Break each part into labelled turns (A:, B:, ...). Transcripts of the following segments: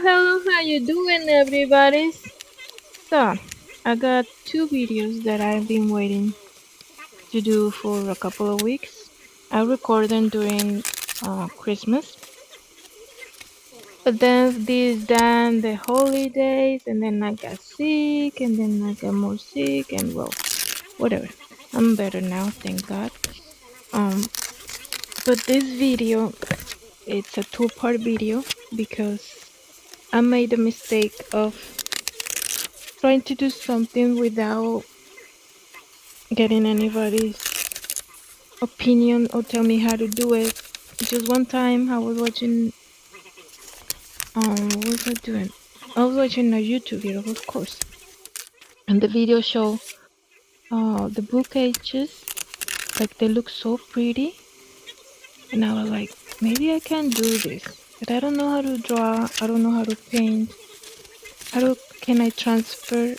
A: Hello, how you doing, everybody? So, I got two videos that I've been waiting to do for a couple of weeks. I record them during Christmas, but then the holidays, and then I got sick, and then I got more sick, and well, whatever. I'm better now, thank God. Um, but this video, it's a two-part video because I made the mistake of trying to do something without getting anybody's opinion or tell me how to do it. Just one time I was watching what was I doing? I was watching a YouTube video, of course. And the video show the book ages, like they look so pretty. And I was like, maybe I can do this. But I don't know how to draw, I don't know how to paint. Can I transfer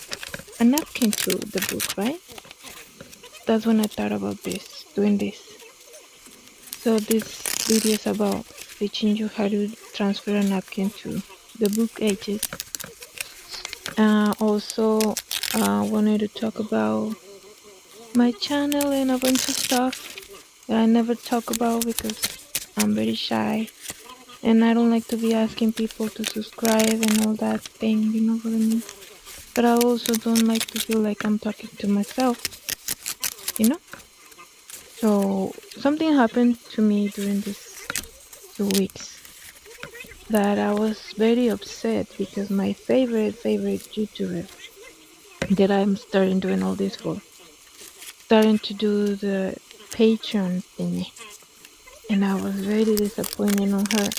A: a napkin to the book, right? That's when I thought about doing this. So this video is about teaching you how to transfer a napkin to the book edges. Also, wanted to talk about my channel and a bunch of stuff that I never talk about because I'm very shy and I don't like to be asking people to subscribe and all that thing, you know what I mean? But I also don't like to feel like I'm talking to myself, you know? So something happened to me during these 2 weeks that I was very upset because my favorite YouTuber that I'm starting doing all this for, starting to do the Patreon thingy, and I was very disappointed on her.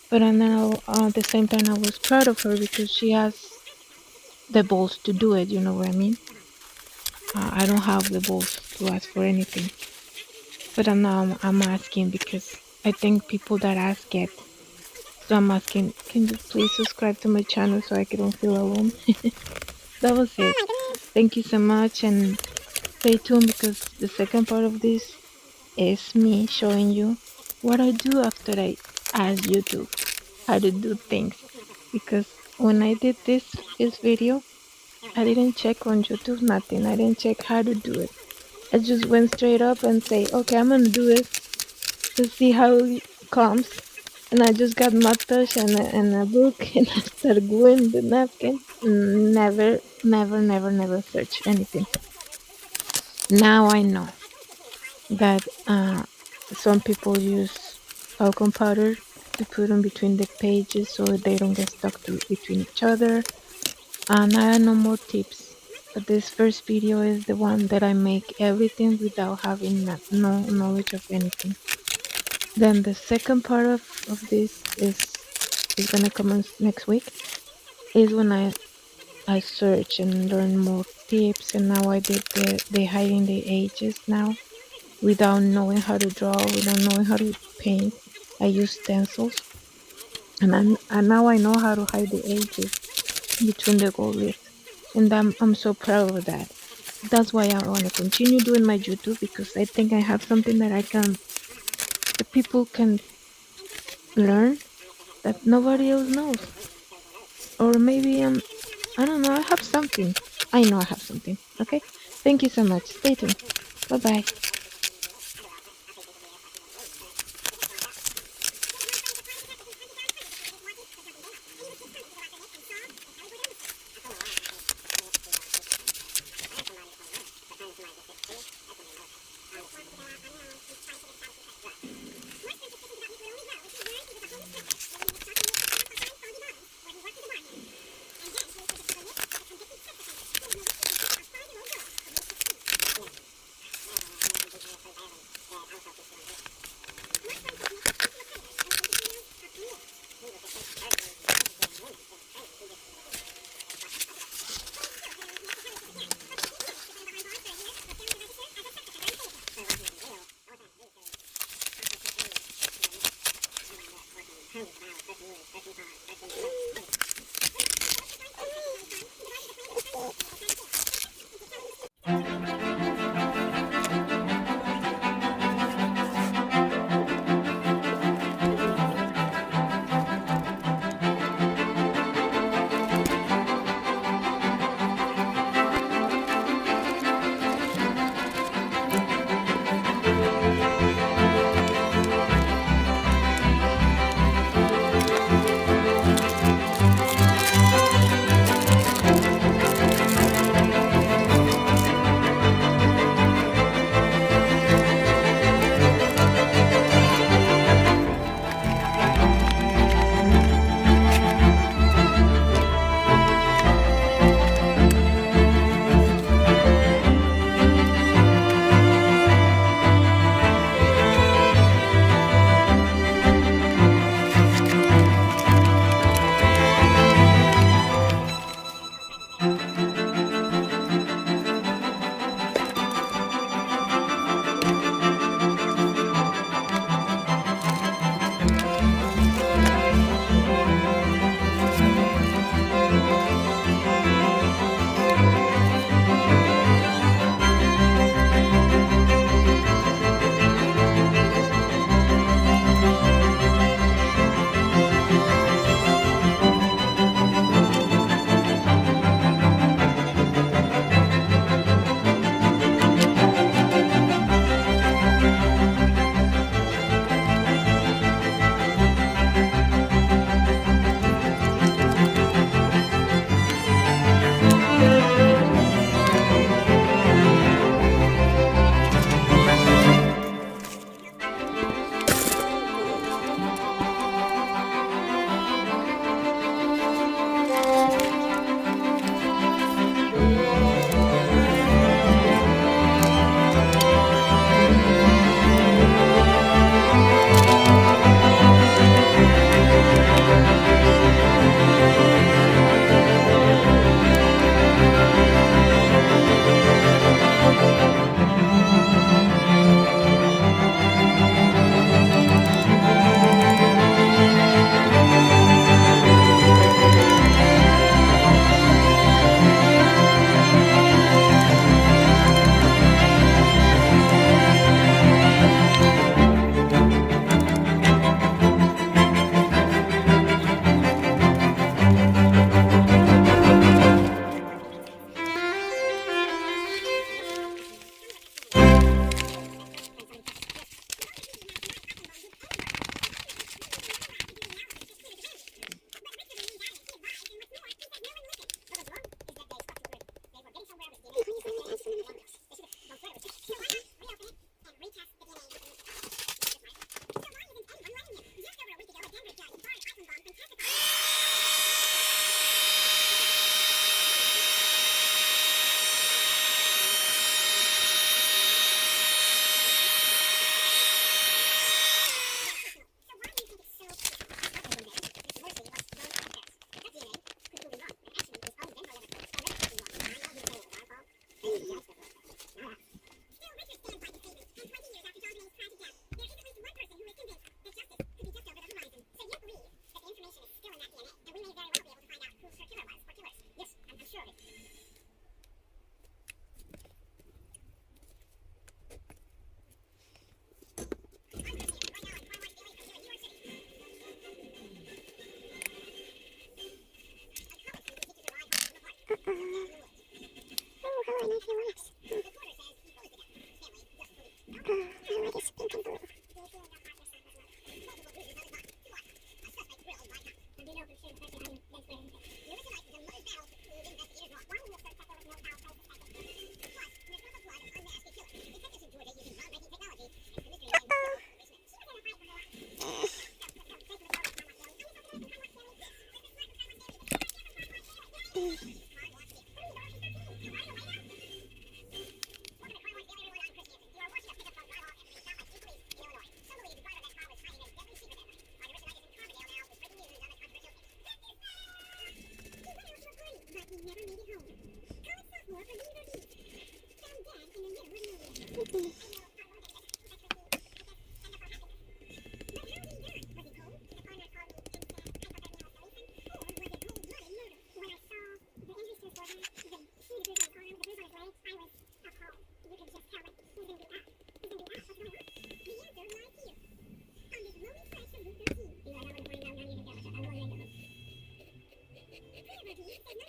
A: But I know at the same time I was proud of her because she has the balls to do it. You know what I mean? I don't have the balls to ask for anything, but I'm asking because I think people that ask get. So I'm asking, can you please subscribe to my channel so I don't feel alone? That was it. Thank you so much and stay tuned because the second part of this is me showing you what I do after I ask YouTube how to do things. Because when I did this video, I didn't check on YouTube, nothing. I didn't check how to do it. I just went straight up and say, okay, I'm gonna do it to see how it comes. And I just got my touch and a book and I started gluing the napkin. Never search anything. Now I know that some people use talcum powder to put in between the pages so they don't get stuck between each other. And I know more tips, but this first video is the one that I make everything without having no knowledge of anything. Then the second part of this is gonna come on next week, is when I search and learn more tips, and now I did the hiding the ages now without knowing how to draw, without knowing how to paint. I use stencils, and now I know how to hide the edges between the gold leaf, and I'm so proud of that. That's why I want to continue doing my YouTube because I think I have something that the people can learn that nobody else knows, or maybe I don't know. I have something. I know I have something. Okay. Thank you so much. Stay tuned. Bye bye.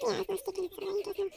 B: Yeah, it's not sticking, sorry, it doesn't.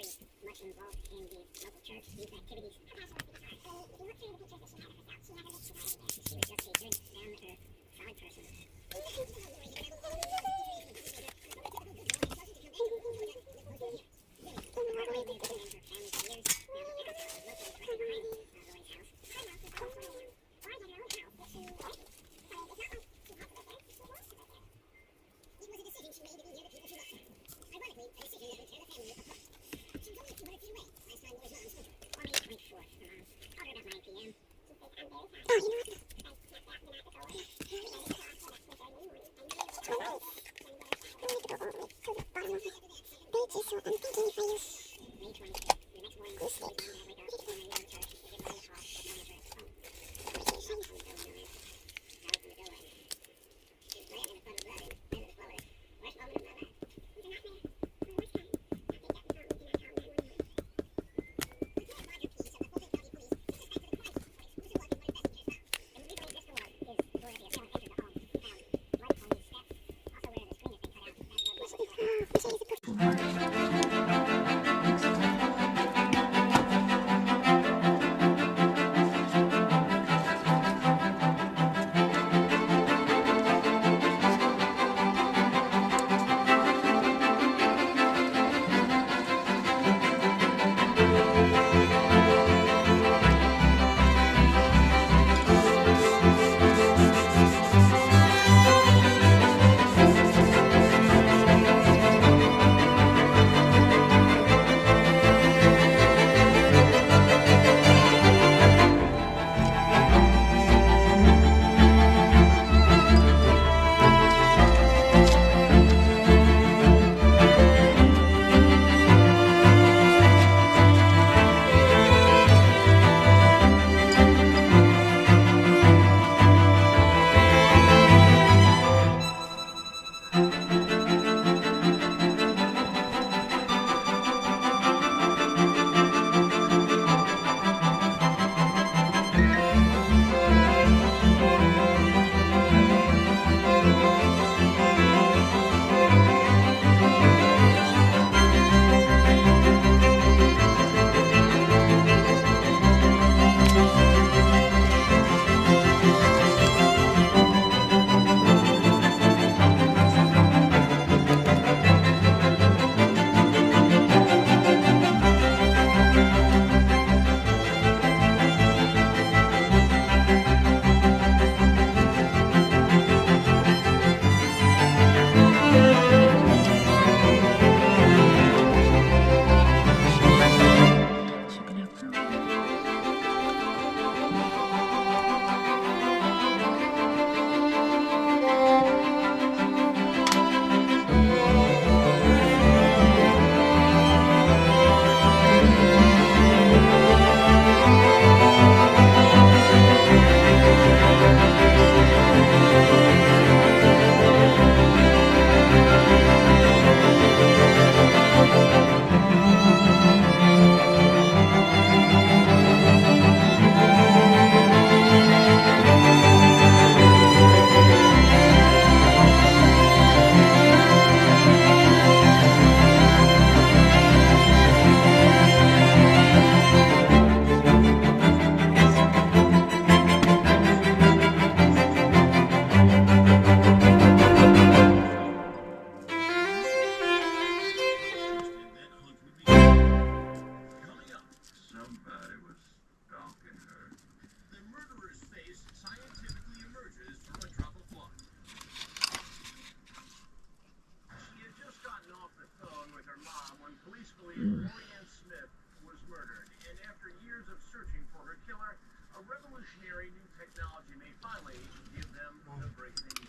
B: much involved in the local church youth activities. If you look through the pictures that she had of herself, she never looked right. She was just a good, down-to-earth, solid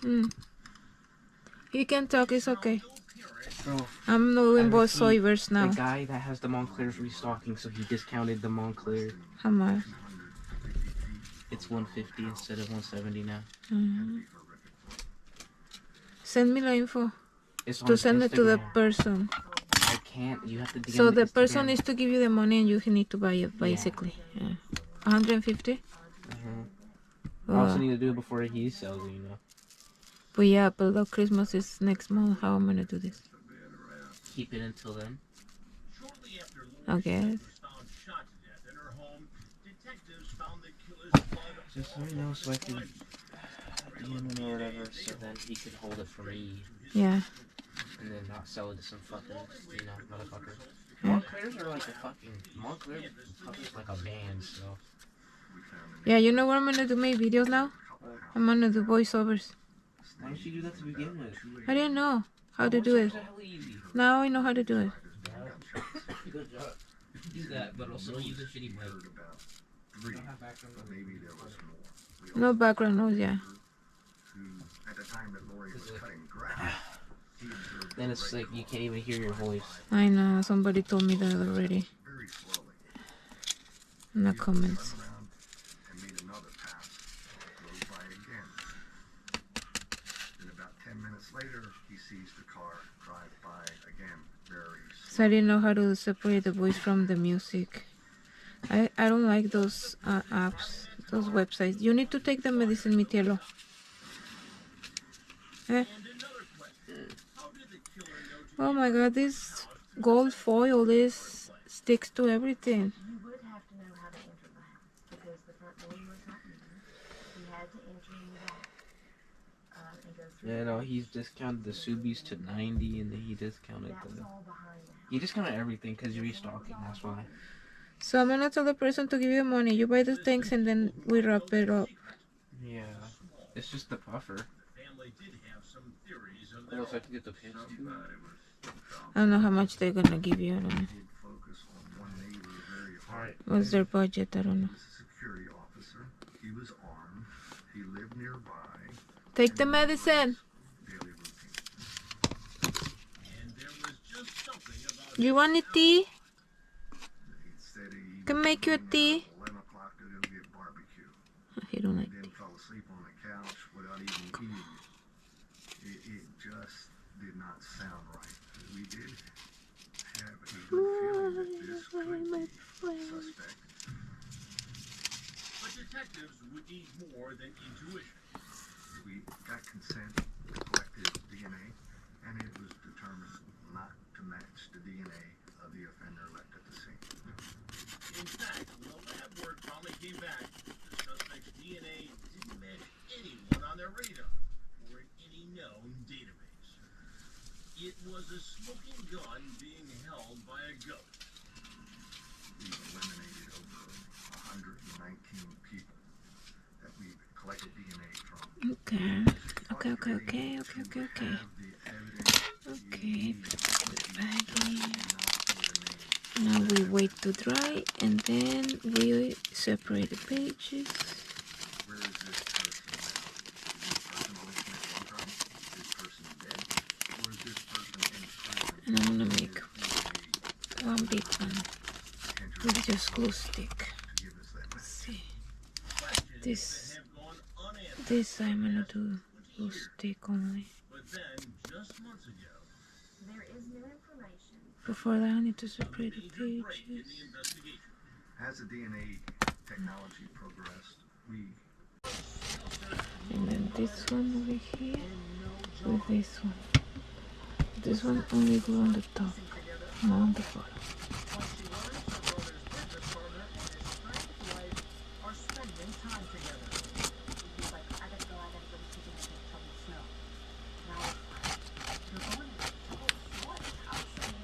B: person.
A: You can talk, it's okay.
C: Bro,
A: I'm doing voiceovers now.
C: The guy that has the Montclair's restocking, so he discounted the Montclair.
A: How much?
C: It's 150 instead of 170 now.
A: Send me the info
C: It's
A: to
C: on
A: send it to the
C: Instagram.
A: person.
C: I can't. You have to DM
A: So the
C: Instagram.
A: person needs to give you the money and you need to buy it, basically. Yeah. 150?
C: I also need to do it before he sells it, you know.
A: But yeah, but the Christmas is next month. How am I gonna do this?
C: Keep it until then.
D: Shortly after
A: Okay.
C: Just let me know so I can DM him or whatever, so then he could hold it for me
A: Yeah.
C: and then not sell it to some fucking, motherfucker.
A: Yeah.
C: Montclair's are like a fucking Montclair is like a band, so.
A: Yeah, you know what I'm gonna do my videos now? I'm gonna do voiceovers.
C: Why don't you do that to begin with?
A: I didn't know how to do it.
C: Voiceovers are hella easy.
A: Now I know how to do it.
C: Good job. Do that, but also use a shitty mic. You don't have background noise.
A: No background noise, yeah.
C: Then it's like you can't even hear your voice.
A: I know, somebody told me that already. In the comments. So I didn't know how to separate the voice from the music. I don't like those apps, those websites. You need to take the medicine, mi cielo. Eh? Oh my god, this gold foil, this sticks to everything.
B: You would have to know how to enter the house because the front door was not here. You had to enter in the back and go through.
C: Yeah, no, he's discounted the Subies to 90, and then he discounted
B: That was
C: the.
B: all behind the house.
C: He discounted everything because you're restocking. That's why.
A: So I'm gonna tell the person to give you money. You buy the things and then we wrap it up.
C: Yeah, it's just the puffer. Oh, so I can get the pins too.
A: I don't know how much they're gonna give you. I don't know.
C: Alright.
A: What's their budget? I don't know. Take the medicine. You want a tea? Can make you a tea. He don't like tea.
D: But detectives would need more than intuition. We got consent, collected DNA, and it was determined not to match the DNA of the offender left at the scene. In fact, when the lab work finally came back, the suspect's DNA didn't match anyone on their radar or in any known database. It was a smoking gun being held by a ghost. We've eliminated over 119 people that we've collected DNA from.
A: Okay. Okay. Okay. Put it back in. Now we wait to dry and then we separate the pages.
D: Where is this person now? Is this person only committed one crime? Is this person dead? Or is this person in prison?
A: And I'm gonna make one big one with just glue stick. Let's see. This I'm gonna do glue stick only.
D: But then, just months ago,
B: There is new information.
A: Before that I need to separate the pages.
D: as the DNA technology progressed, we
A: And then this one over here with this one. This one only glue on the top, not on the bottom.
B: Are spending time together. He's like, I gotta go, I gotta go to sleep and I can't tell the snow. Now it's fine. You're going to tell us what house and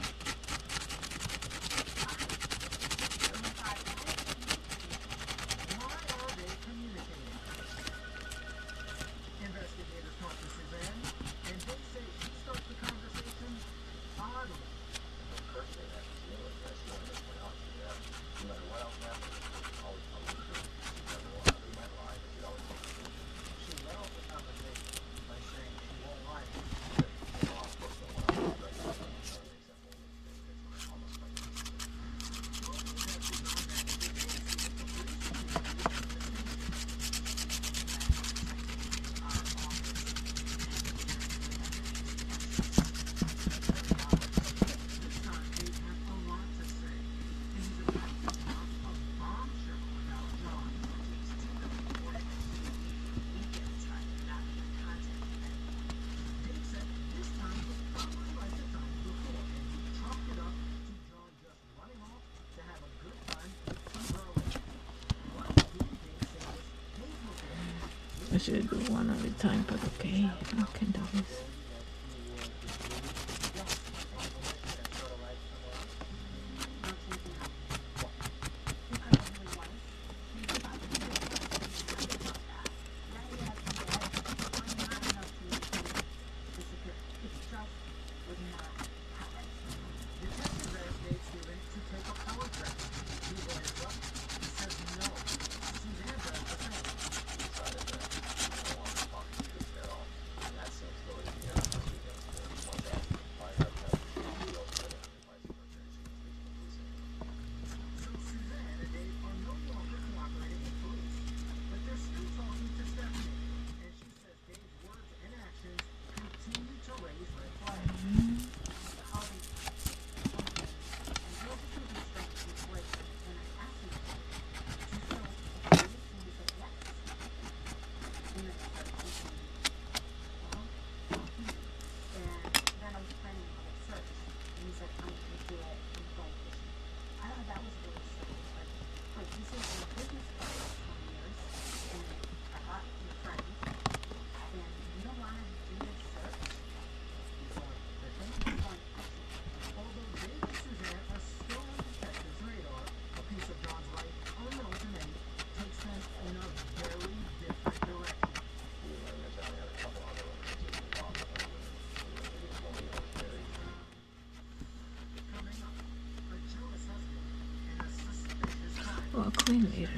B: why are they communicating? Investigators talk to Suzanne, and they say she starts the conversation oddly.
A: should do one at a time, but okay, I can do this. Well, I'll clean later.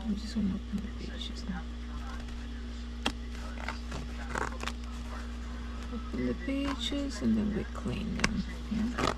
A: I just want to open the pages now. Open the pages and then we clean them. Yeah.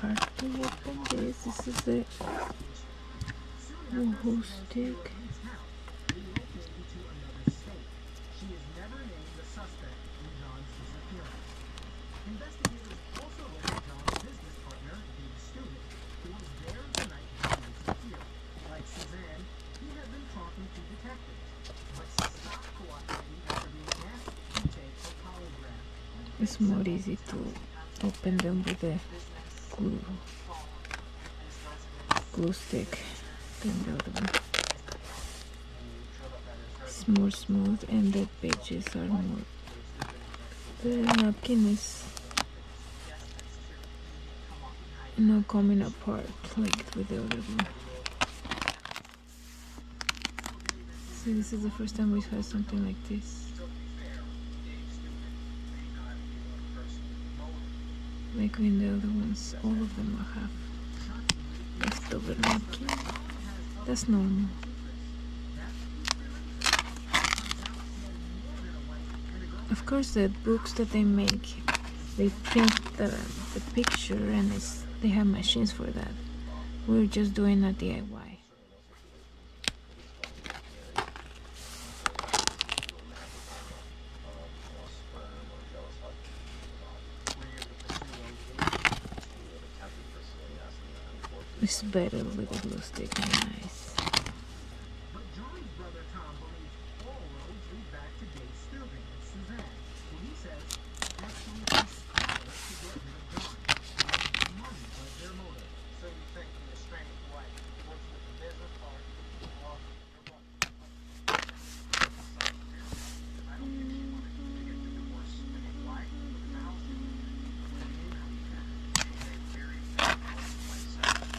A: Hard to open this. This is the woohoo stick. It's more easy to open them with the glue stick than the other one. It's more smooth and the pages are more, the napkin is not coming apart like with the other one. So this is the first time we've had something like this. Like in the other ones, all of them will have leftover napkin. That's normal. Of course, the books that they make, they print the picture and they have machines for that. We're just doing a DIY. It's better with a glue stick, nice.
D: But John's brother Tom believes all roads lead back to Dave Steuben and Suzanne, who he says actually conspired to get rid of John. Money was their motive.
E: So you think in a strange way, works with the business part, or your what? I don't think she wanted to get the divorce. I mean, why? Look at the house. What do you mean how you can? They buried the house like that.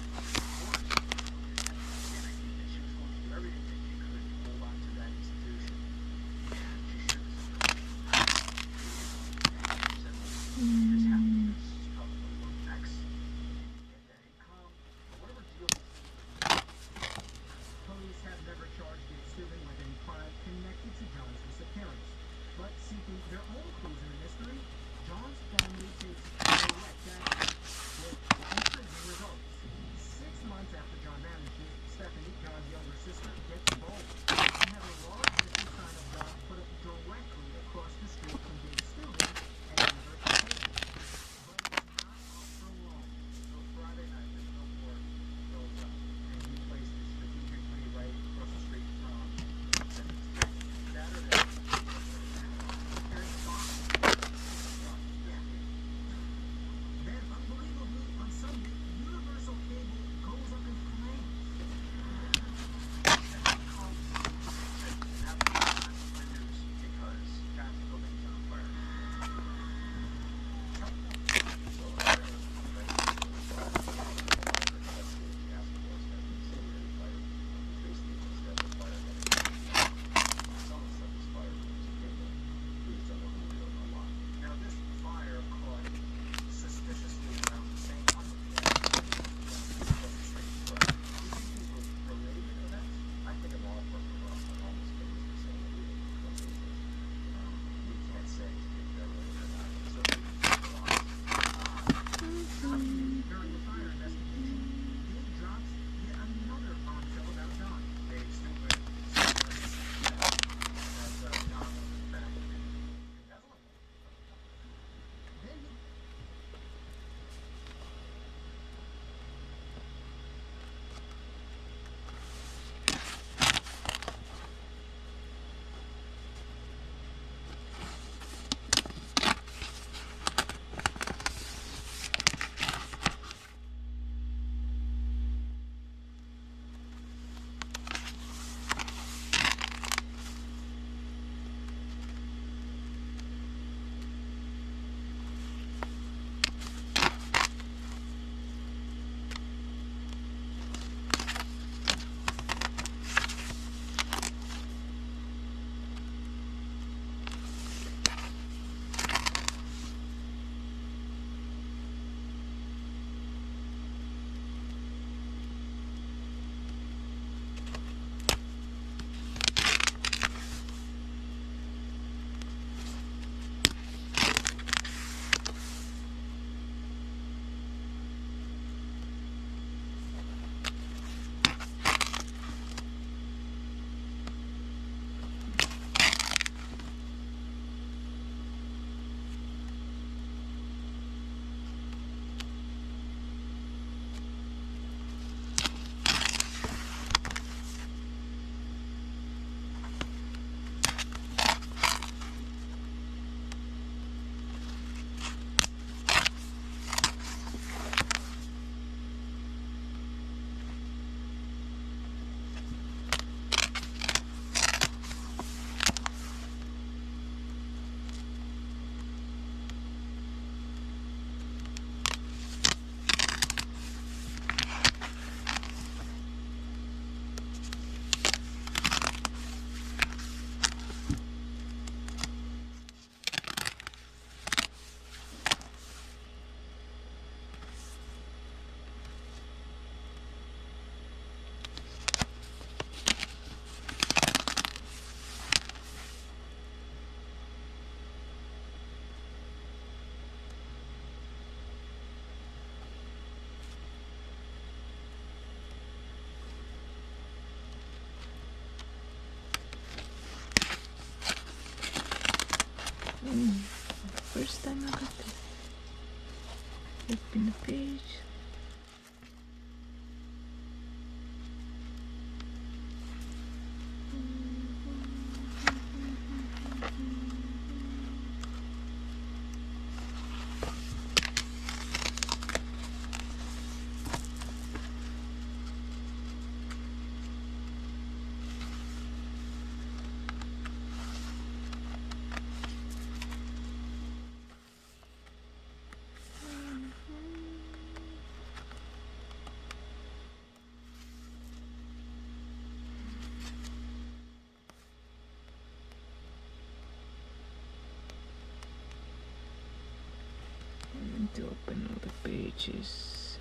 A: First time I got this. Open the page. To open all the pages.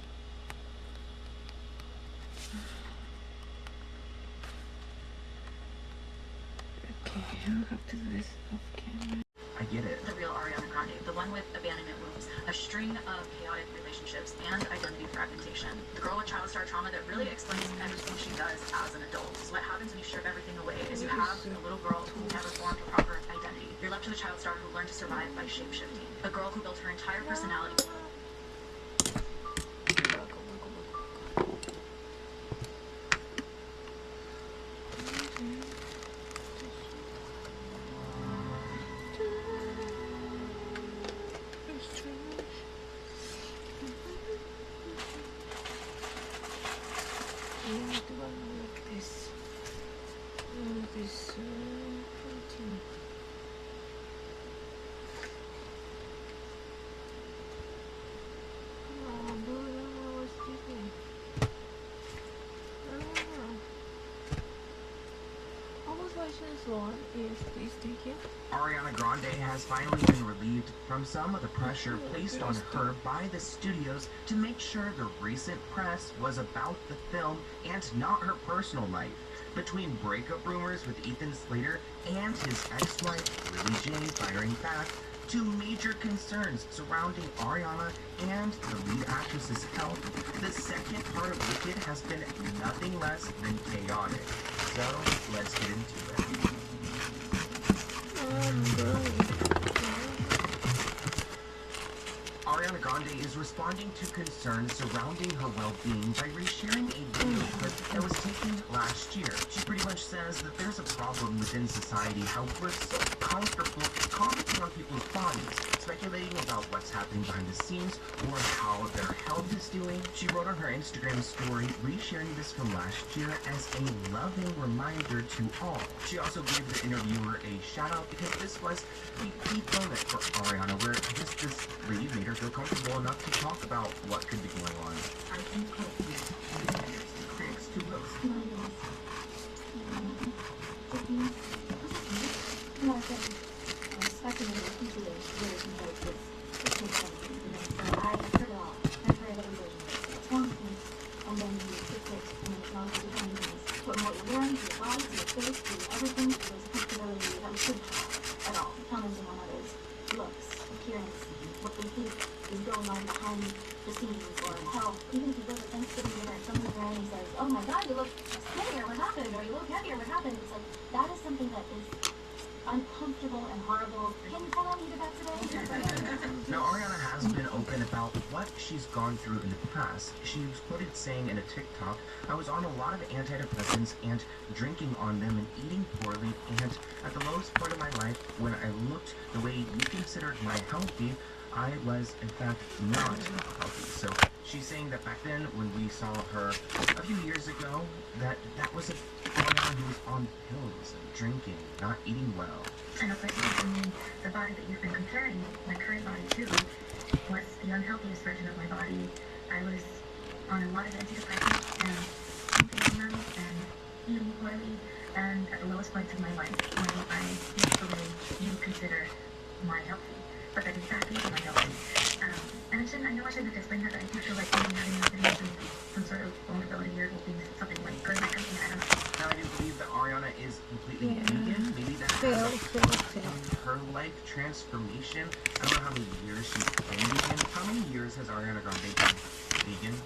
A: Okay, I'll have to do this off camera.
F: I get it.
B: The real Ariana Grande, the one with abandonment wounds, a string of chaotic relationships, and identity fragmentation. The girl with child star trauma that really explains everything she does as an adult. So what happens when you strip everything away is you have a little girl who never formed a proper identity. You're left with a child star who learned to survive by shape-shifting. A girl who built her entire personality.
A: Yes, please, thank you.
F: Ariana Grande has finally been relieved from some of the pressure placed on her by the studios to make sure the recent press was about the film and not her personal life. Between breakup rumors with Ethan Slater and his ex-wife Lily Jane firing back, to major concerns surrounding Ariana and the lead actress's health, the second part of Wicked has been nothing less than chaotic. So, let's get into it. Ariana Grande is responding to concerns surrounding her well-being by resharing a video clip that was taken last year. She pretty much says that there's a problem within society how we're so comfortable commenting on people's bodies, speculating about what's happening behind the scenes or how their health is doing. She wrote on her Instagram story, resharing this from last year as a loving reminder to all. She also gave the interviewer a shout out because this was a key moment for Ariana, where just this lady made her feel comfortable enough to talk about what could be going on.
B: I think critics too close.
G: And then you fix it, and then it's not to different things. But what you're wearing to your body, to your face, to everything, there's a comfortability that we shouldn't have at all. Commenting on others' looks, appearance, what they think is going on behind the scenes, or how, even if you go to Thanksgiving dinner and someone's there and says, oh my god, you look skinnier, what happened? Or you look heavier, what happened? It's like, that is something that is uncomfortable and horrible. Can you tell me that today?
F: Now, Ariana has been open about what she's gone through in the past. She's quoted saying in a TikTok, I was on a lot of antidepressants and drinking on them and eating poorly, and at the lowest point of my life, when I looked the way you considered my healthy, I was, in fact, not healthy. So she's saying that back then, when we saw her a few years ago, that was a Ariana who was on pills and drinking, not eating well.
G: And unfortunately for me, the body that you've been comparing my current body to was the unhealthiest version of my body. I was on a lot of antidepressants and drinking them and eating poorly, and at the lowest points of my life when I looked the way you consider my healthy. But that exactly is my healthy. And I know I shouldn't have explained that, but I do feel like maybe having some sort of vulnerability here will be something like good at something, I don't know.
F: Now, I do believe that Ariana is completely vegan. Maybe that has her life transformation. I don't know how many years she's been vegan. How many years has Ariana Grande been vegan?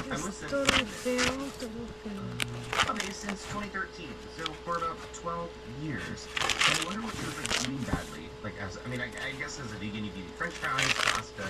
F: I must have
A: todo feo, todo feo.
F: okay, since 2013, so for about 12 years. And I wonder what feels like eating badly. Like, I guess as a vegan, you can eat French fries, pasta,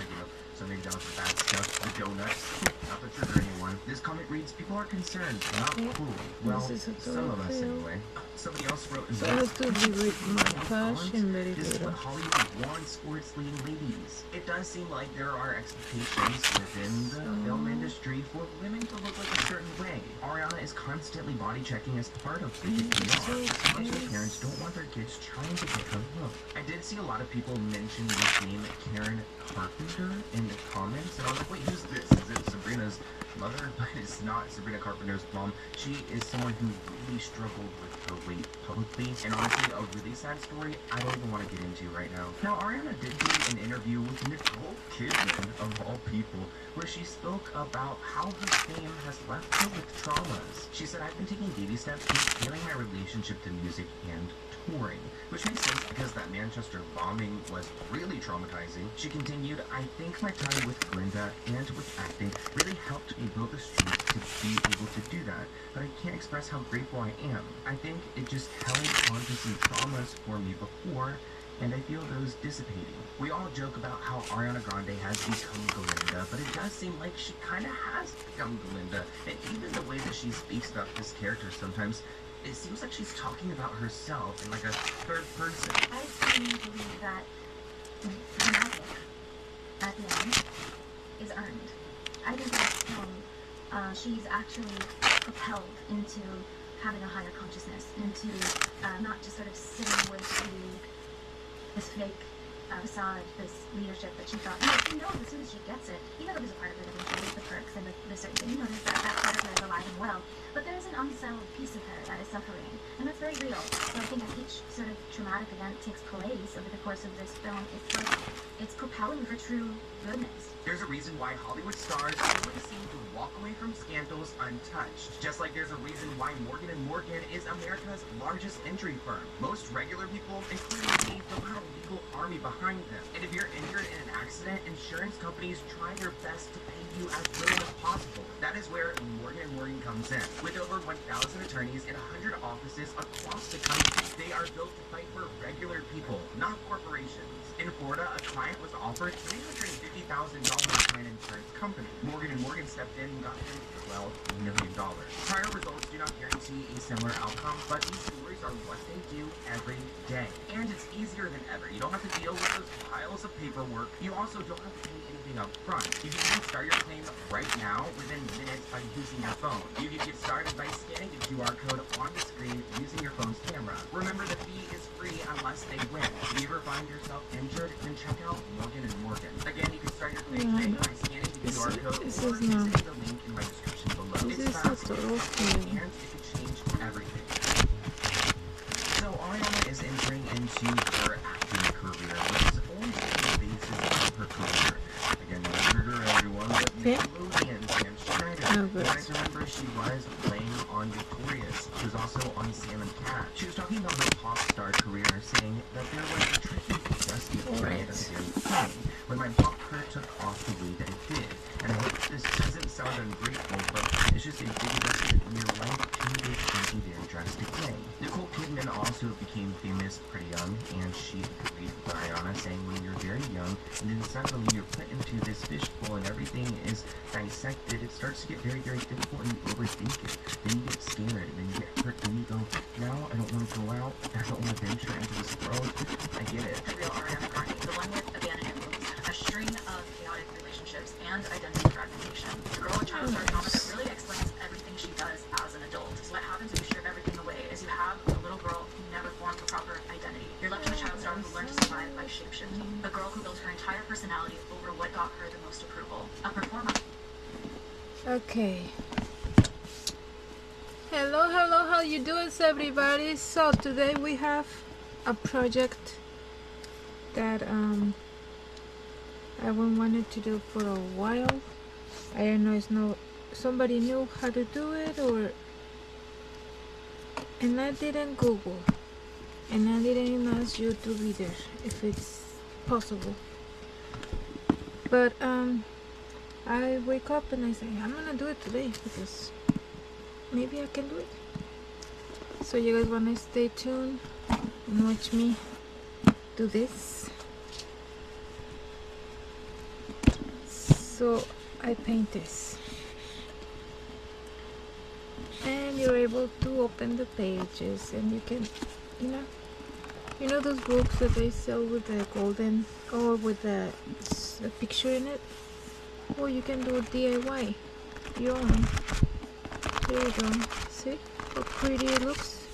F: something down with the bad stuff, the donuts, not the trigger anyone. This comment reads, people are concerned, not cool. Well, some of us anyway. Somebody else wrote in
A: So I have to be with my passion very
F: this is
A: little.
F: what Hollywood wants for its leading ladies. It does seem like there are expectations within the film industry for women to look like a certain way. Ariana is constantly body checking as part of the PR. Most parents don't want their kids trying to get her look. I did see a lot of people mention this name Karen Carpenter in the comments, and I was like, wait, who's this? Is it Sabrina's mother? But it's not Sabrina Carpenter's mom. She is someone who really struggled with her weight publicly, and honestly, a really sad story I don't even want to get into right now. Now, Ariana did do an interview with Nicole Kidman, of all people, where she spoke about how her fame has left her with traumas. She said, I've been taking baby steps to scaling my relationship to music and touring, which makes sense because that Manchester bombing was really traumatizing. She continued, I think my time with Glinda and with acting really helped me build the strength to be able to do that, but I can't express how grateful I am. I think it just held onto some traumas for me before, and I feel those dissipating. We all joke about how Ariana Grande has become Glinda, but it does seem like she kind of has become Glinda, and even the way that she speaks about this character sometimes, it seems like she's talking about herself in like a third person.
G: I firmly believe that the magic at the end is earned. I think that she's actually propelled into having a higher consciousness, into not just sort of sitting with this fake facade, this leadership that she thought, she knows as soon as she gets it, even though there's a part of her that enjoys the perks and the certain thing, there's that part of her is alive and well, but there's an unsettled piece of her that is suffering, and that's very real. So I think as each sort of traumatic event takes place over the course of this film, it's propelling her true goodness.
F: There's a reason why Hollywood stars always seem to walk away from scandals untouched. Just like there's a reason why Morgan & Morgan is America's largest injury firm. Most regular people, including me, don't have a legal army behind them. And if you're injured in an accident, insurance companies try their best to pay you as little as possible. That is where Morgan & Morgan comes in. With over 1,000 attorneys in 100 offices across the country, they are built to fight for regular people, not corporations. In Florida, a client was offered $350,000 by an insurance company. Morgan & Morgan stepped in and got him $12 million. Prior results do not guarantee a similar outcome, but these stories are what they do every day. And it's easier than ever. You don't have to deal with those piles of paperwork. You also don't have to pay anything up front. You can even start your claim right now within minutes by using your phone. You can get started by scanning the QR code on the screen using your phone's camera. Remember, the fee is free unless they win. If you ever find yourself injured, then check out Morgan & Morgan. Again, you can start your claim today by scanning the QR code or visiting the link in my description below. It's fast, and it can change everything. So Ariana is entering into her acting career, which is only the basis of her career. Again, no trigger everyone, but Nickelodeon and Schneider. You guys remember she was playing on Victorious. She was also on Sam and Cat. She was talking about her pop star career, saying that there was a tricky dusty thread at the very beginning when my pop career took off the way that it did. And I hope this doesn't sound ungrateful, but it's just a big lesson in your life can be changing very drastic way. Nicole Kidman also became famous pretty young, and she agreed with Ariana, saying when you're very young, and then suddenly you're put into this fishbowl and everything is dissected, it starts to get very, very difficult and you overthink it. Then you get scared, and then you get hurt, and you go, now I don't want to go out, I don't want to venture into this world. I get it.
B: The real Ariana Grande, the one with abandonment wounds, a string of chaotic relationships, and identity fragmentation. The girl with child star trauma that really explains everything she does as an adult. So what happens when you strip everything away is you have a little girl who never formed a proper identity. You're left with a child star who learned to survive by shapeshifting. A girl who built her entire personality over what got her the most approval. A performer.
A: Okay. Hello, how you doing, everybody? So today we have a project that I wanted to do for a while. I don't know, it's no somebody knew how to do it, and I didn't Google, and I didn't ask YouTube either if it's possible. But I wake up and I say, I'm gonna do it today because maybe I can do it. So you guys wanna stay tuned and watch me do this. So I paint this. And you're able to open the pages and you can, you know those books that they sell with the golden or with the picture in it? Or you can do DIY your own. There you go. See how pretty it looks?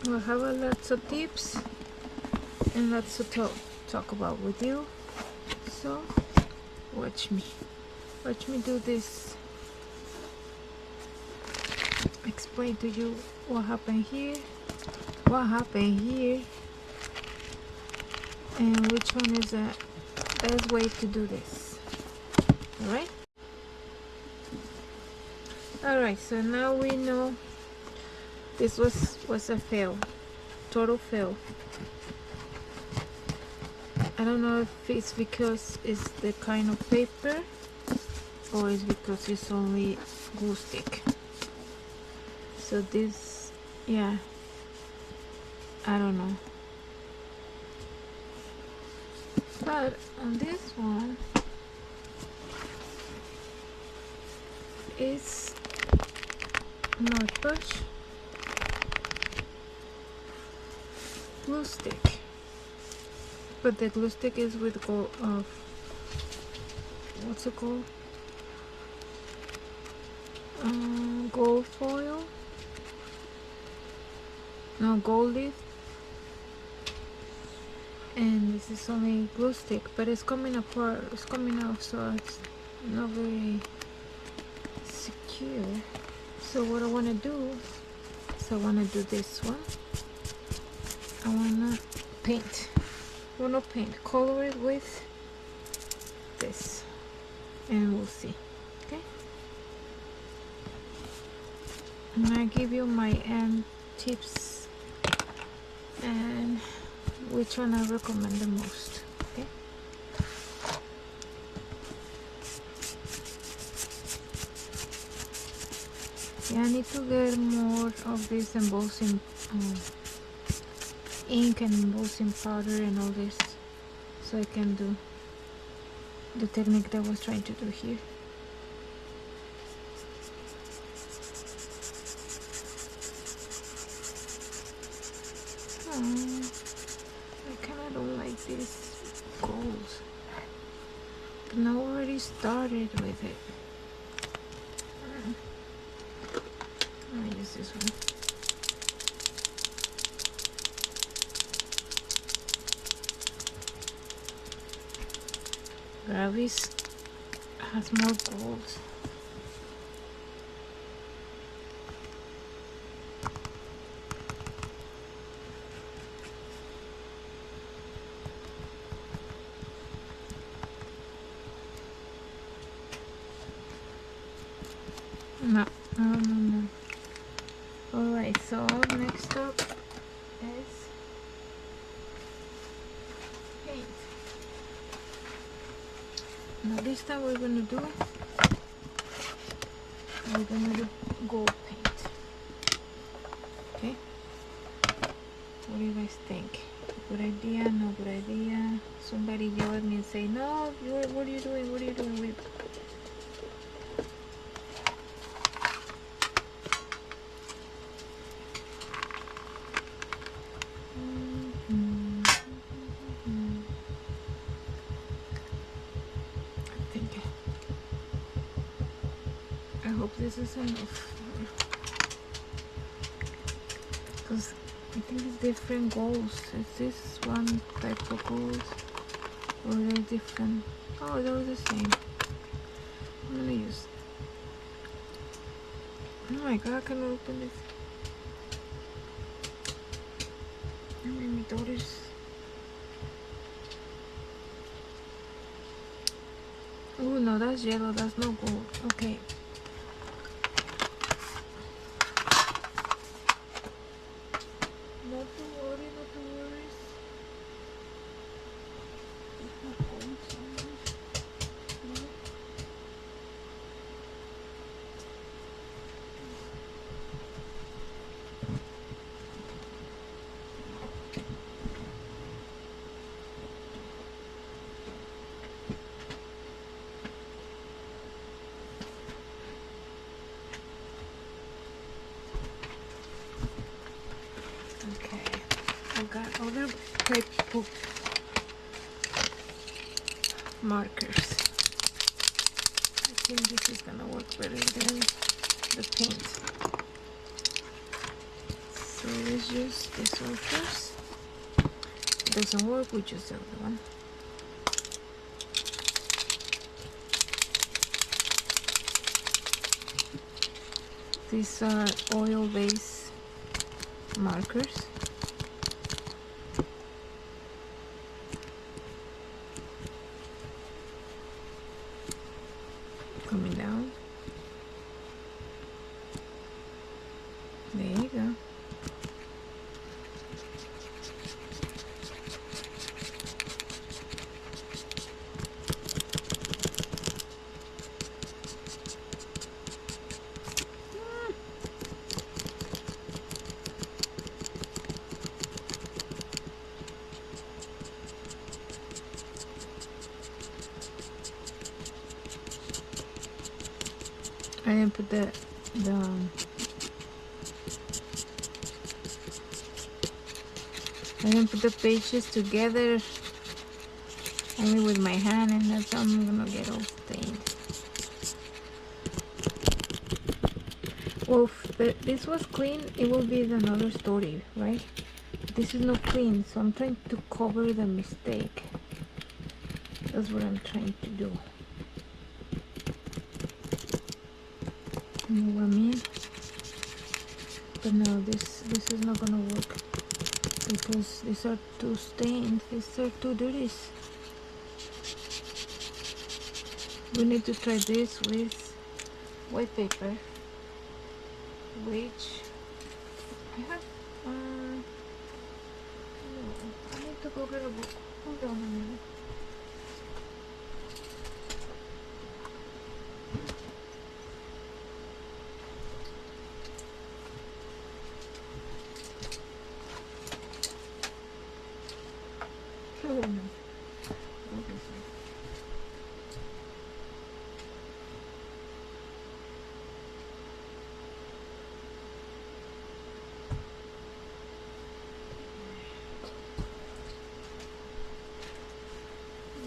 A: We'll have lots of tips and lots to talk about with you. So watch me do this. Explain to you what happened here, and which one is the best way to do this. Alright, so now we know this was a fail, total fail. I don't know if it's because it's the kind of paper or it's because it's only glue stick. So this, yeah, I don't know. But on this one, it's not brush, glue stick. But the glue stick is with gold of, what's it called? Gold foil? No, gold leaf. And this is only glue stick, but it's coming apart, it's coming out, so it's not very secure. So what I want to do is I want to do this one. I want to paint. Well, not paint, color it with this, and we'll see. Okay, and I give you my tips and which one I recommend the most. Okay, yeah, I need to get more of this embossing ink and embossing powder and all this, so I can do the technique that I was trying to do here. I kinda don't like this gold, but now I already started with it. Let me use this one. Gravis has more gold. No. Alright, so next up is paint. Now this time we're gonna do gold paint. Okay, what do you guys think? Good idea? No good idea? Somebody yell at me and say, no, what are you doing? What are you doing with? I hope this is enough, because I think it's different golds. Is this one type of gold or they're different? Oh, they're the same. I'm gonna use, oh my god, I can open this. I mean, my daughter's, oh no, that's yellow, that's no gold. Okay, not to worry. type of markers. I think this is gonna work better than the paint. So let's use this one first. If it doesn't work, we choose the other one. These are oil-based markers. Coming down. There you go. I didn't put the I didn't put the pages together, only with my hand, and that's how I'm gonna get all stained. Well, if this was clean, it will be another story, right? This is not clean, so I'm trying to cover the mistake. That's what I'm trying to do. You know what I mean? But no, this is not gonna work because these are too stained. These are too dirty. We need to try this with white paper, which I have. No, I need to go get a book. Hold on a minute. Oh no. Go this way.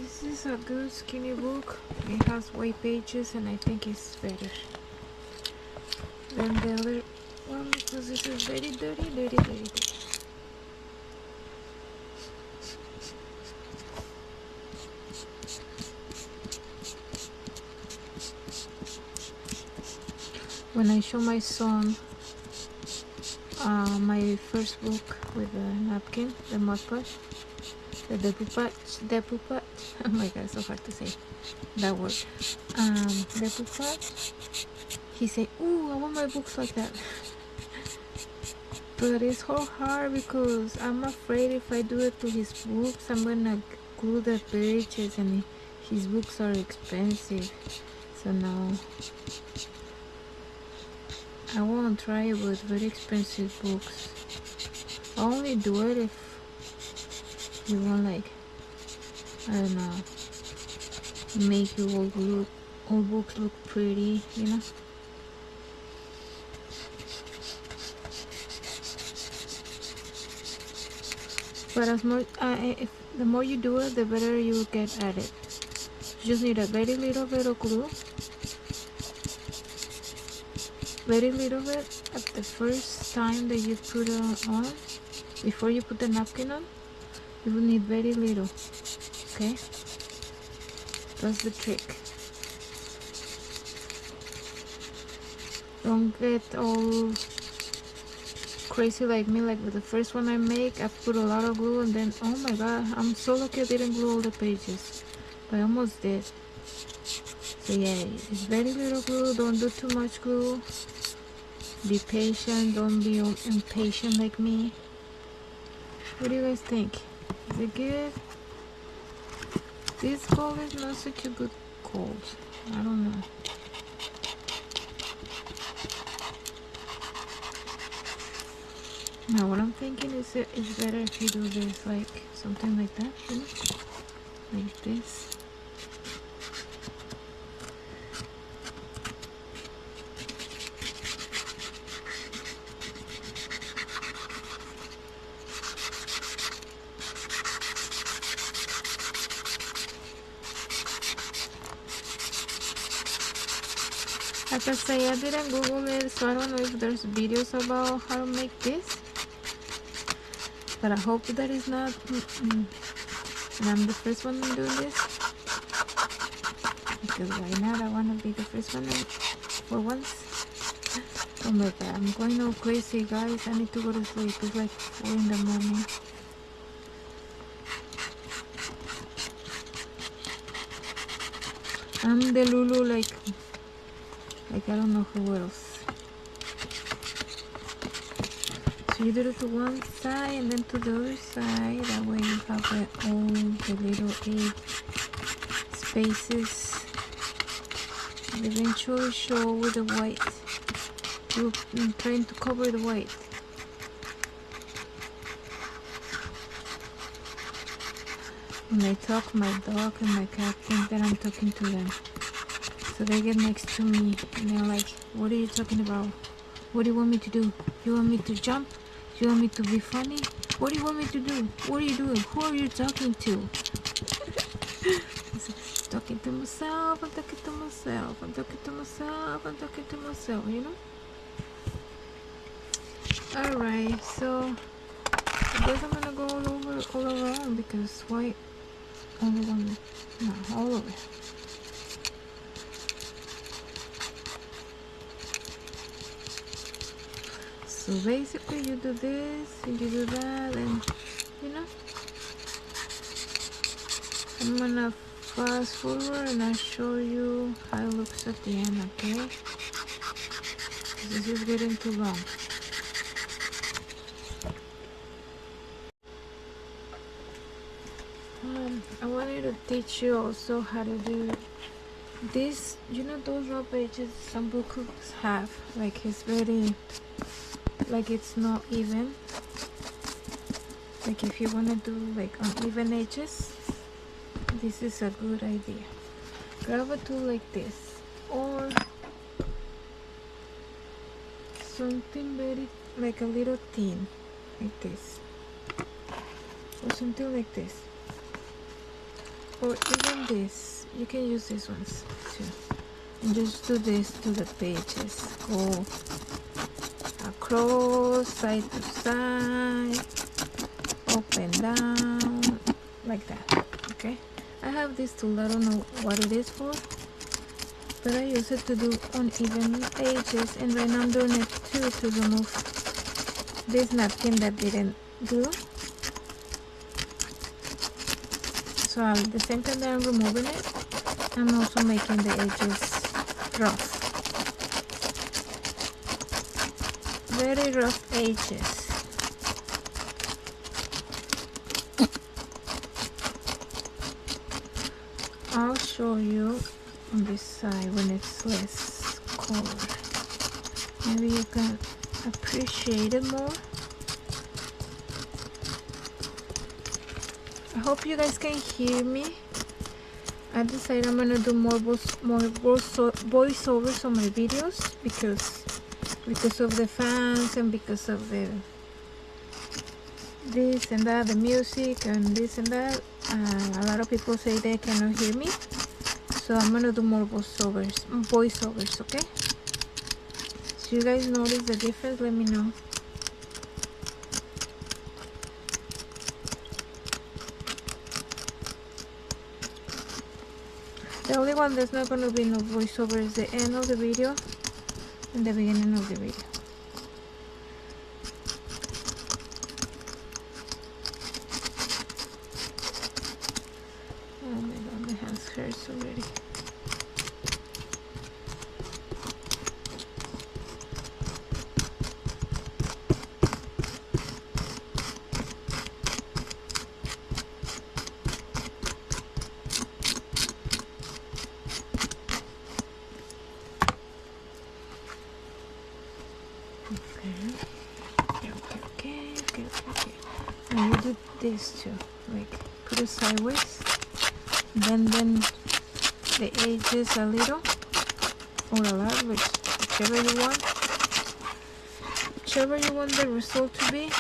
A: This is a good skinny book. It has white pages and I think it's better than the other one because this is very dirty, dirty, dirty, dirty. When I show my son my first book with the napkin, the mud pot, the depupat, oh my god, it's so hard to say that word, depupat, he said, ooh, I want my books like that. But it's so hard because I'm afraid if I do it to his books, I'm gonna glue the pages and his books are expensive. So no, I won't try it with very expensive books. I only do it if you want, like, I don't know, make your old books look pretty, you know. But as more, if the more you do it, the better you will get at it. You just need a very little bit of glue. Very little bit at the first time that you put it on. Before you put the napkin on, you will need very little. Okay? That's the trick. Don't get all crazy like me. Like with the first one I make, I put a lot of glue and then, oh my god, I'm so lucky I didn't glue all the pages. But I almost did. So yeah, it's very little glue. Don't do too much glue. Be patient. Don't be impatient like me. What do you guys think? Is it good? This gold is not such a good gold. I don't know. Now what I'm thinking is it's better if you do this, like something like that, you know? Like this. Like I say, I didn't Google it, so I don't know if there's videos about how to make this. But I hope that is not, and I'm the first one doing this. Because why not? I want to be the first one for once. Oh my god, I'm going all crazy, guys. I need to go to sleep. It's like 4 in the morning. I'm the Lulu, like I don't know who else. So you do it to one side and then to the other side. That way you have all the little egg spaces. And eventually show with the white. You're trying to cover the white. When I talk, my dog and my cat think that I'm talking to them. So they get next to me and they're like, what are you talking about? What do you want me to do? You want me to jump? You want me to be funny? What do you want me to do? What are you doing? Who are you talking to? Talking to myself, I'm talking to myself, I'm talking to myself, I'm talking to myself, you know? Alright, so I guess I'm gonna go all around because why only one? No, all over. So basically you do this and you do that, and you know, I'm gonna fast forward and I'll show you how it looks at the end, okay? This is getting too long. I wanted to teach you also how to do this. You know those raw pages some books have, like it's very, like it's not even. Like if you want to do like uneven edges, this is a good idea. Grab a tool like this or something very like a little thin like this, or something like this, or even this. You can use these ones too, and just do this to the pages. Go across, side to side, up and down, like that. Okay, I have this tool. I don't know what it is for, but I use it to do uneven edges, and right now I'm doing it too to remove this napkin that didn't do. So at the same time that I'm removing it, I'm also making the edges rough. Very rough edges. I'll show you on this side when it's less color. Maybe you can appreciate it more. I hope you guys can hear me. I decided I'm gonna do more voiceovers on my videos because of the fans and because of the this and that, the music and this and that. A lot of people say they cannot hear me, so I'm gonna do more voiceovers, okay? So you guys notice the difference, let me know. The only one that's not gonna be no voiceover is the end of the video and the beginning of the video. Oh my god, my hands hurts already. Okay. Now you do this too, like put it sideways, then the edges a little or a lot, whichever you want the result to be.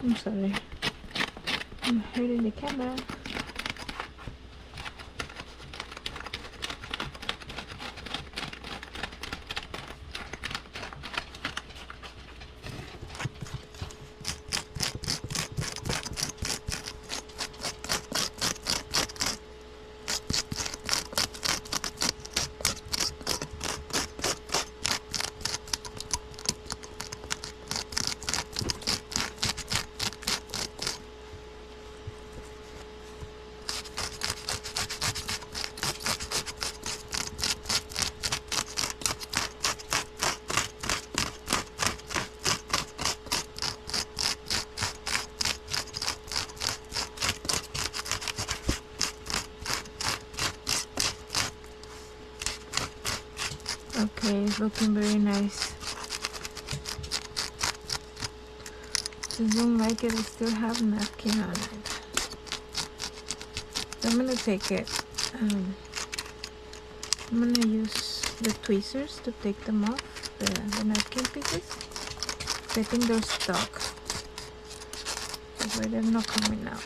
A: I'm sorry. I'm hurting the camera. Okay, it's looking very nice. Just don't like it, I still have napkin on it. So I'm gonna take it. I'm gonna use the tweezers to take them off, the napkin pieces. I think they're stuck. That's why they're not coming out.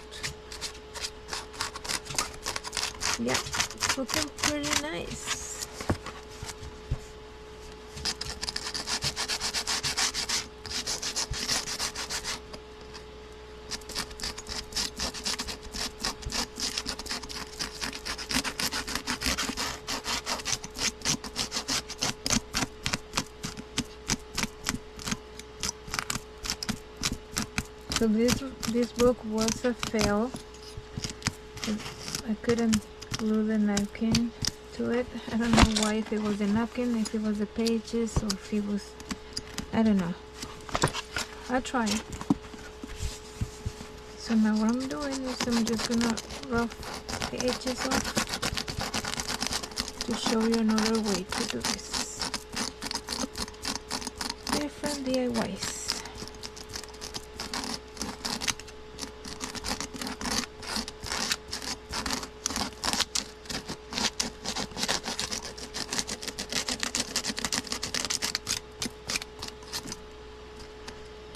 A: Yeah, it's looking pretty nice. So this book was a fail. I couldn't glue the napkin to it. I don't know why, if it was the napkin, if it was the pages, or if it was, I don't know. I tried. So now what I'm doing is I'm just gonna rough the edges off to show you another way to do this. Different DIYs.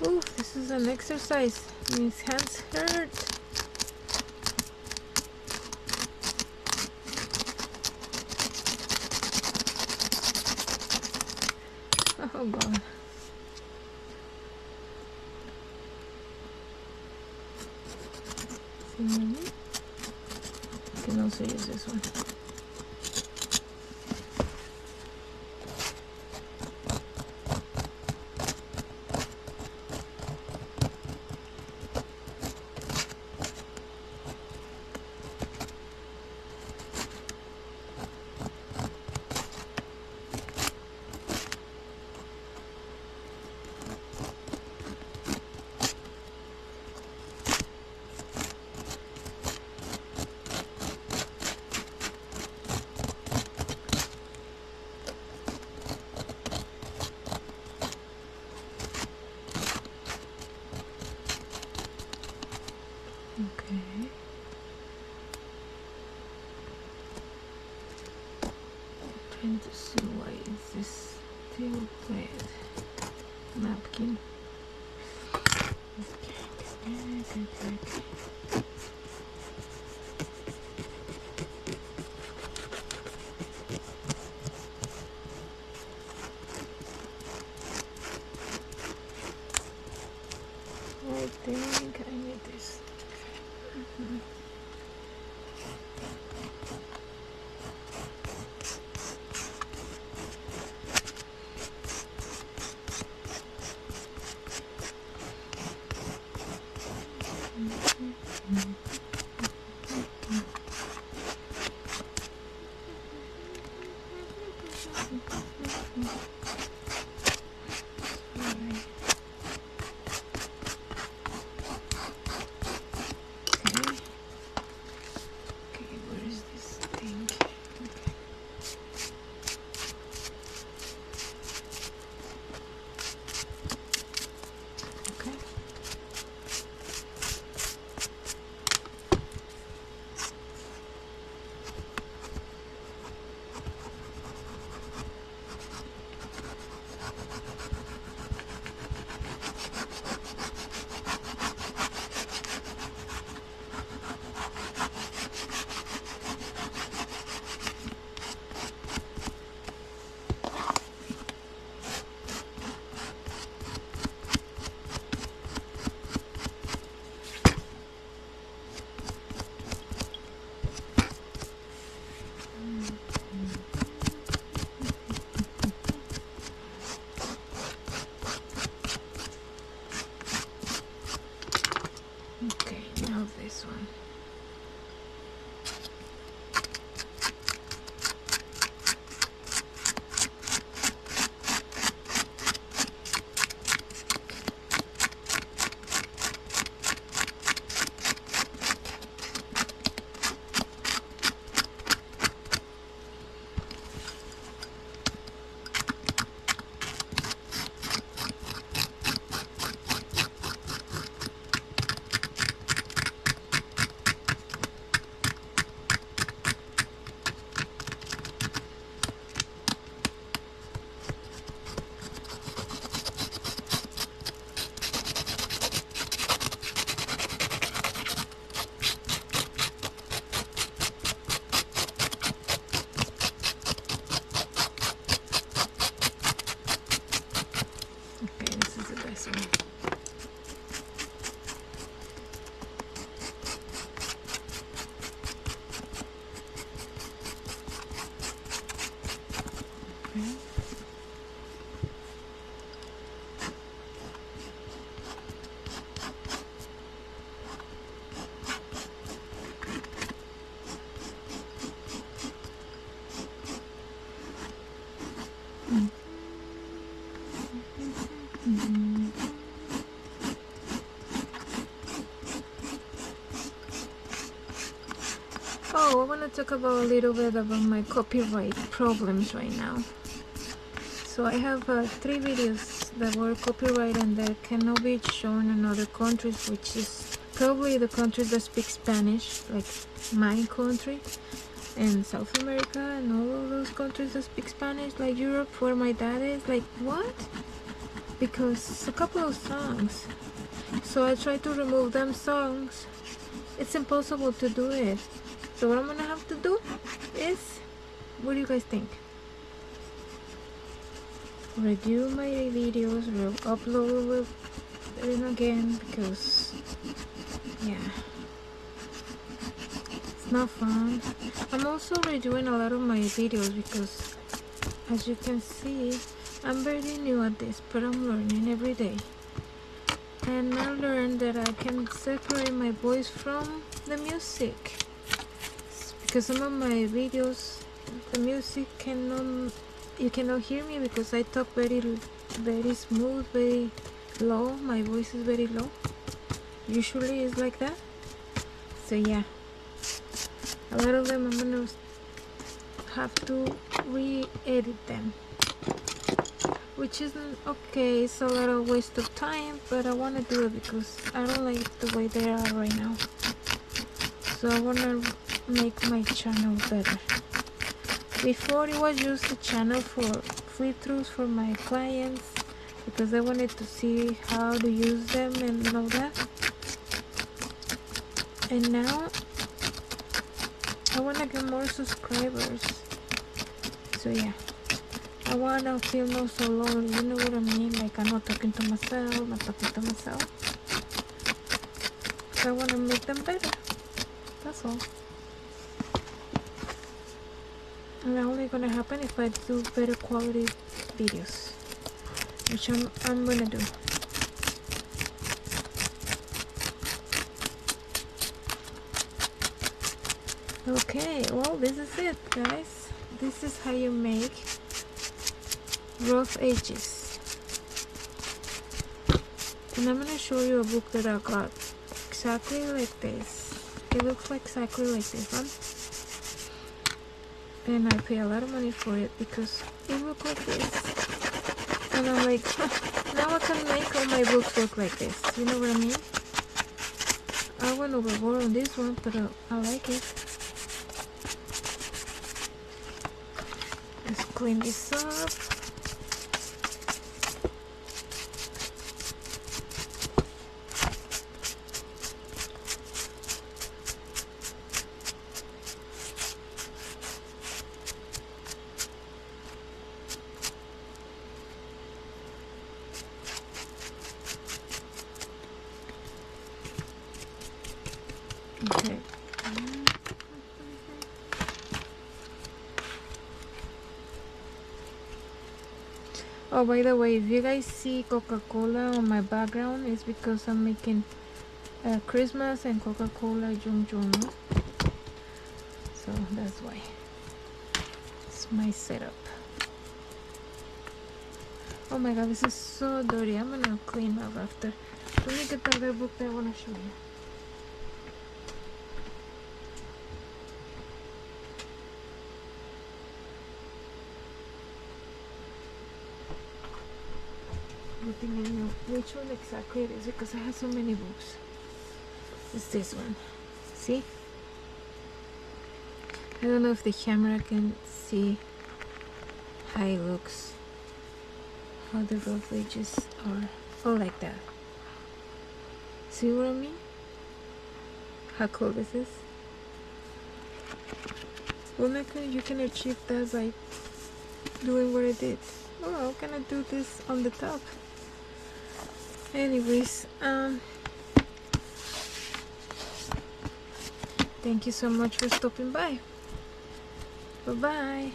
A: Ooh, this is an exercise. His hands hurt. Oh God. You can also use this one. Okay. Trying to see why is this still red napkin. Okay. I think I need this. Okay, now this one. Okay, this is the best one. Okay. Oh, I want to talk about a little bit about my copyright problems right now. So I have 3 videos that were copyrighted and that cannot be shown in other countries, which is probably the countries that speak Spanish, like my country, and South America, and all of those countries that speak Spanish, like Europe, where my dad is. Like, what? Because a couple of songs. So I tried to remove them songs. It's impossible to do it. So what I'm gonna have to do is, what do you guys think? Redo my videos, upload them again, because yeah, it's not fun. I'm also redoing a lot of my videos because, as you can see, I'm very new at this, but I'm learning every day. And I learned that I can separate my voice from the music, because some of my videos, the music you cannot hear me because I talk very smooth, very low. My voice is very low. Usually it's like that. So yeah, a lot of them I'm gonna have to re-edit them, which isn't okay. It's a lot of waste of time, but I want to do it because I don't like the way they are right now. So I want to make my channel better. Before, it was just a channel for flip-throughs for my clients because I wanted to see how to use them and all that. And now I want to get more subscribers. So yeah, I want to feel not so lonely, you know what I mean? Like, I'm not talking to myself, I'm talking to myself. So I want to make them better. That's all. And that's only gonna happen if I do better quality videos, which I'm gonna do. Okay, well, this is it, guys. This is how you make rough edges. And I'm gonna show you a book that I got exactly like this. It looks like exactly like this one. And I pay a lot of money for it because it looks like this. And I'm like, now I can make all my books look like this. You know what I mean? I went overboard on this one, but I like it. Let's clean this up. Okay. Oh, by the way, if you guys see Coca-Cola on my background, it's because I'm making Christmas and Coca-Cola Jung, so that's why it's my setup. Oh my god, this is so dirty. I'm gonna clean up after. Let me get the other book that I want to show you. I think I know which one exactly it is because I have so many books. It's this one. See? I don't know if the camera can see how it looks. How the rough edges are. Oh, like that. See what I mean? How cool this is? Well, you can achieve that by doing what I did. Oh, I'm gonna do this on the top. Anyways, thank you so much for stopping by. Bye-bye.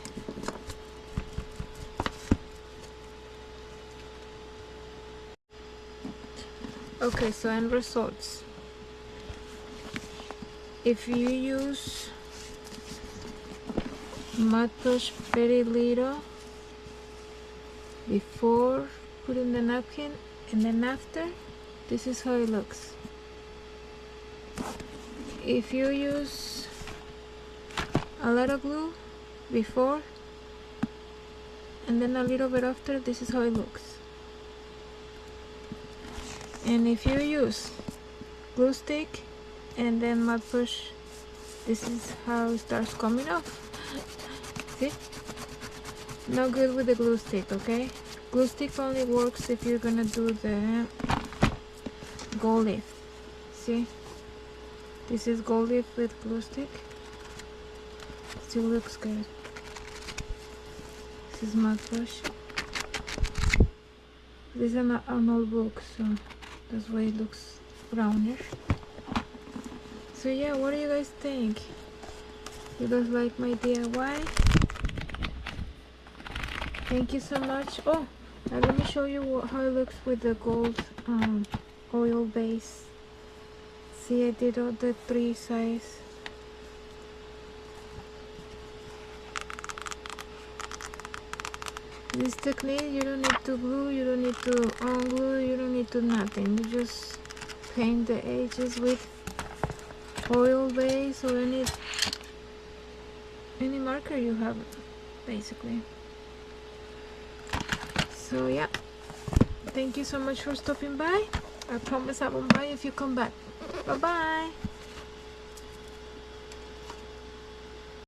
A: Okay, so end results. If you use mud brush very little before putting the napkin and then after, this is how it looks. If you use a lot of glue before and then a little bit after, this is how it looks. And if you use glue stick and then mud brush, this is how it starts coming off. See? No good with the glue stick, okay? Glue stick only works if you're gonna do the gold leaf. See? This is gold leaf with glue stick. Still looks good. This is mud brush. This is an old book, so that's why it looks brownish. So yeah, what do you guys think? You guys like my DIY? Thank you so much. Oh, and let me show you how it looks with the gold oil base. See, I did all the 3 size. This technique, you don't need to glue, you don't need to unglue, you don't need to nothing. You just paint the edges with oil base or any marker you have, basically. So yeah, thank you so much for stopping by. I promise I won't buy if you come back. Bye bye.